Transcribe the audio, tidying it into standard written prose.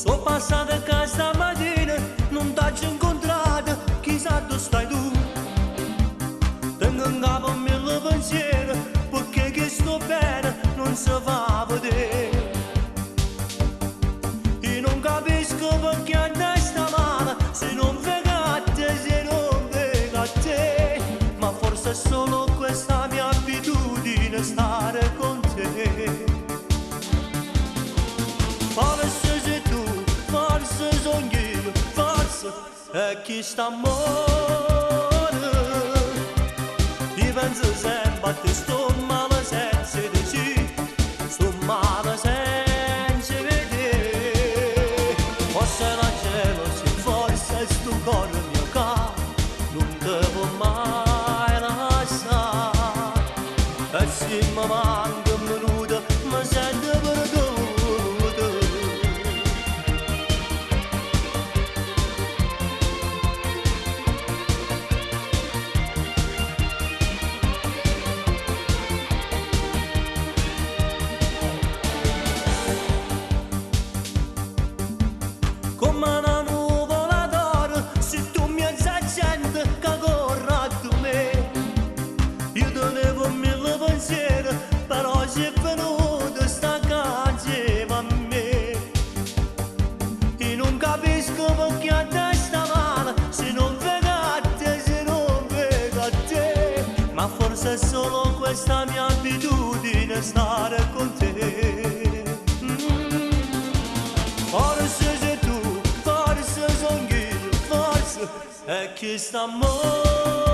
So passata che stamattina non t'ho incontrato, chissà dove stai tu. Tengo in capo mille pensieri, perché che sto bene non si fa vedere. Io non capisco perché a te sta male, se non venga a te, se non venga a te. Ma forse è solo questa mia abitudine stare con te. Forse sei tu, forse sono io, forse è chi sta amore. Io penso sempre a te, sto male senza dirci, sto male senza vedere. Forse la gelosia, forse sto cuore mio che non te può mai lasciare. E se mi manca un minuto, mi sento perduto. Come una nuvola d'oro, se tu mi gente che corre a me. Io tenevo mille pensieri, però sei venuto sta insieme a me. Io non capisco perché a te sta male, se non venga a te, se non venga a te. Ma forse è solo questa mia abitudine stare con te. Forse sei tu, forse sono io, forse è chi sta amore.